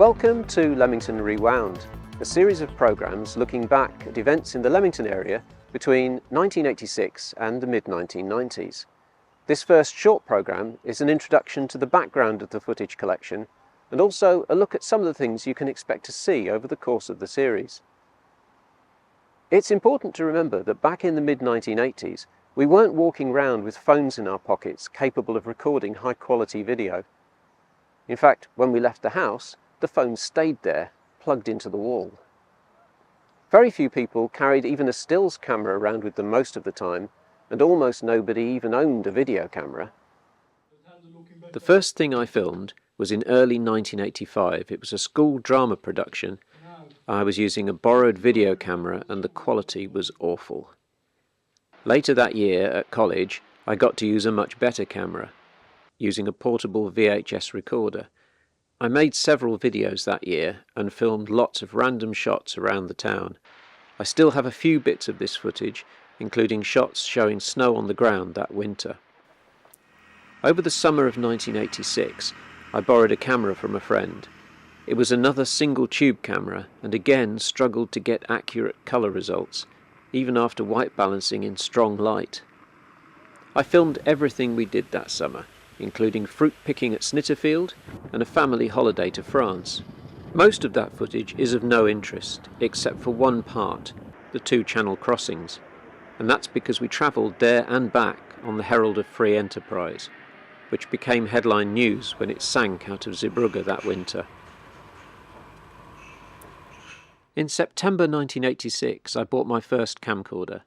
Welcome to Leamington Rewound, a series of programmes looking back at events in the Leamington area between 1986 and the mid-1990s. This first short programme is an introduction to the background of the footage collection and also a look at some of the things you can expect to see over the course of the series. It's important to remember that back in the mid-1980s, we weren't walking around with phones in our pockets capable of recording high-quality video. In fact, when we left the house, the phone stayed there, plugged into the wall. Very few people carried even a stills camera around with them most of the time, and almost nobody even owned a video camera. The first thing I filmed was in early 1985. It was a school drama production. I was using a borrowed video camera and the quality was awful. Later that year at college, I got to use a much better camera, using a portable VHS recorder. I made several videos that year and filmed lots of random shots around the town. I still have a few bits of this footage, including shots showing snow on the ground that winter. Over the summer of 1986, I borrowed a camera from a friend. It was another single tube camera and again struggled to get accurate colour results, even after white balancing in strong light. I filmed everything we did that summer, including fruit picking at Snitterfield and a family holiday to France. Most of that footage is of no interest, except for one part, the two channel crossings, and that's because we travelled there and back on the Herald of Free Enterprise, which became headline news when it sank out of Zeebrugge that winter. In September 1986, I bought my first camcorder.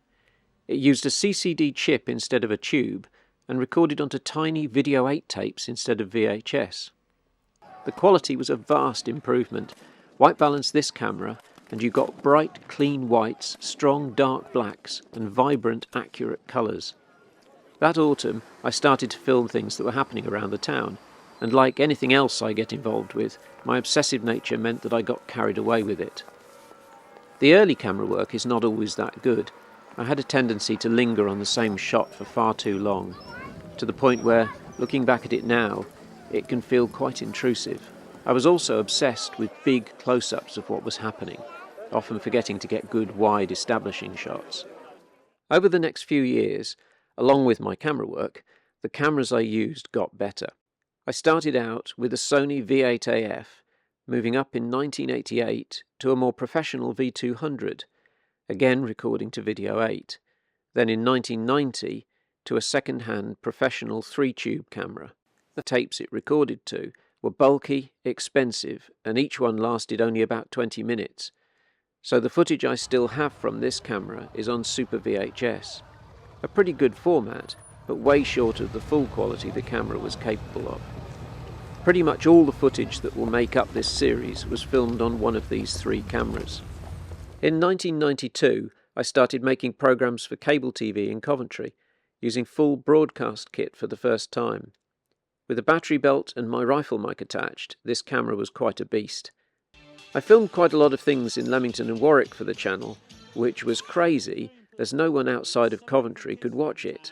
It used a CCD chip instead of a tube, and recorded onto tiny Video 8 tapes instead of VHS. The quality was a vast improvement. White balance this camera and you got bright, clean whites, strong dark blacks and vibrant, accurate colours. That autumn I started to film things that were happening around the town, and like anything else I get involved with, my obsessive nature meant that I got carried away with it. The early camera work is not always that good. I had a tendency to linger on the same shot for far too long, to the point where, looking back at it now, it can feel quite intrusive. I was also obsessed with big close-ups of what was happening, often forgetting to get good wide establishing shots. Over the next few years, along with my camera work, the cameras I used got better. I started out with a Sony V8AF, moving up in 1988 to a more professional V200, again recording to Video 8. Then in 1990 to a second-hand professional 3-tube camera. The tapes it recorded to were bulky, expensive, and each one lasted only about 20 minutes. So the footage I still have from this camera is on Super VHS. A pretty good format, but way short of the full quality the camera was capable of. Pretty much all the footage that will make up this series was filmed on one of these 3 cameras. In 1992, I started making programs for cable TV in Coventry, using full broadcast kit for the first time. With a battery belt and my rifle mic attached, this camera was quite a beast. I filmed quite a lot of things in Leamington and Warwick for the channel, which was crazy as no one outside of Coventry could watch it.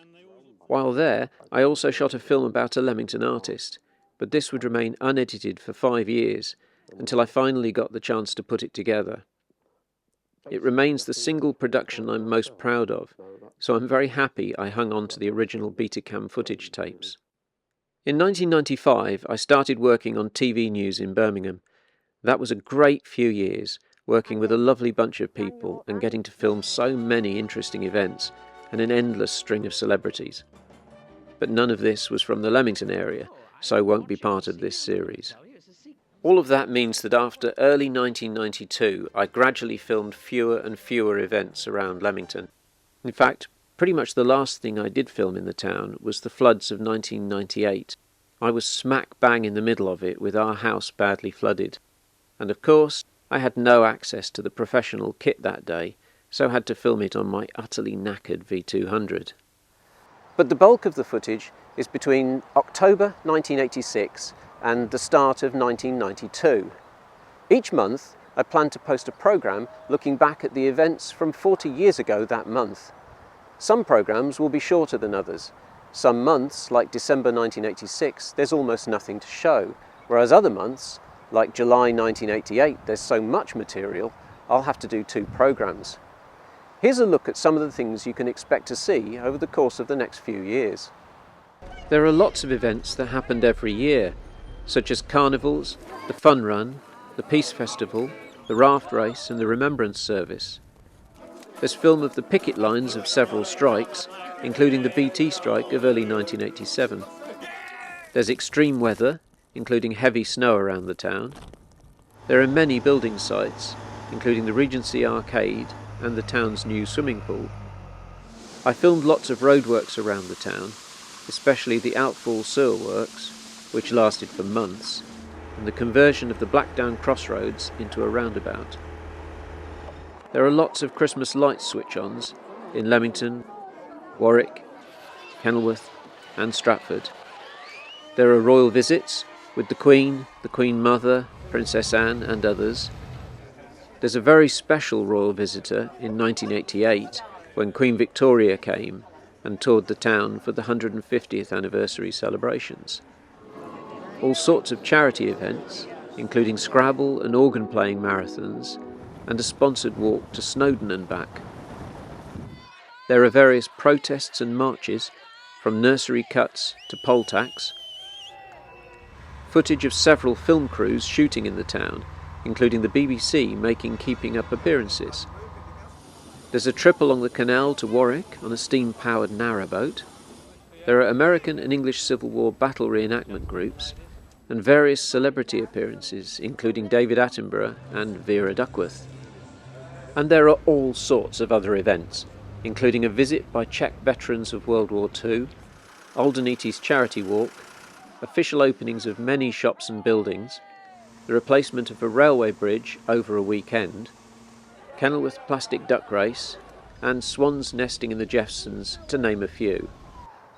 While there, I also shot a film about a Leamington artist, but this would remain unedited for 5 years, until I finally got the chance to put it together. It remains the single production I'm most proud of, so I'm very happy I hung on to the original Betacam footage tapes. In 1995, I started working on TV news in Birmingham. That was a great few years, working with a lovely bunch of people and getting to film so many interesting events and an endless string of celebrities. But none of this was from the Leamington area, so won't be part of this series. All of that means that after early 1992, I gradually filmed fewer and fewer events around Leamington. In fact, pretty much the last thing I did film in the town was the floods of 1998. I was smack bang in the middle of it with our house badly flooded. And of course, I had no access to the professional kit that day, so had to film it on my utterly knackered V200. But the bulk of the footage is between October 1986 and the start of 1992. Each month, I plan to post a programme looking back at the events from 40 years ago that month. Some programmes will be shorter than others. Some months, like December 1986, there's almost nothing to show, whereas other months, Like July 1988, there's so much material, I'll have to do 2 programmes. Here's a look at some of the things you can expect to see over the course of the next few years. There are lots of events that happened every year, such as carnivals, the fun run, the peace festival, the raft race and the remembrance service. There's film of the picket lines of several strikes, including the BT strike of early 1987. There's extreme weather, including heavy snow around the town. There are many building sites, including the Regency Arcade and the town's new swimming pool. I filmed lots of roadworks around the town, especially the outfall sewer works, which lasted for months, and the conversion of the Blackdown Crossroads into a roundabout. There are lots of Christmas light switch-ons in Leamington, Warwick, Kenilworth and Stratford. There are royal visits with the Queen Mother, Princess Anne and others. There's a very special royal visitor in 1988 when Queen Victoria came and toured the town for the 150th anniversary celebrations. All sorts of charity events, including Scrabble and organ playing marathons, and a sponsored walk to Snowdon and back. There are various protests and marches, from nursery cuts to poll tax. Footage of several film crews shooting in the town, including the BBC making keeping up appearances. There's a trip along the canal to Warwick on a steam-powered narrowboat. There are American and English Civil War battle reenactment groups, and various celebrity appearances, including David Attenborough and Vera Duckworth. And there are all sorts of other events, including a visit by Czech veterans of World War II, Aldenite's charity walk, official openings of many shops and buildings, the replacement of a railway bridge over a weekend, Kenilworth plastic duck race, and swans nesting in the Jeffsons, to name a few.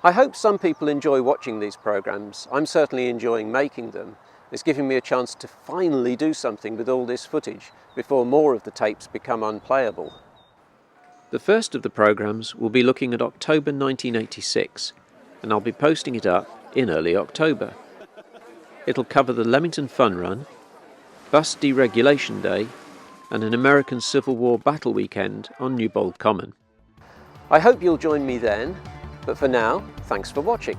I hope some people enjoy watching these programmes. I'm certainly enjoying making them. It's giving me a chance to finally do something with all this footage before more of the tapes become unplayable. The first of the programmes will be looking at October 1986, and I'll be posting it up in early October. It'll cover the Leamington Fun Run, Bus Deregulation Day, and an American Civil War battle weekend on Newbold Common. I hope you'll join me then, but for now, thanks for watching.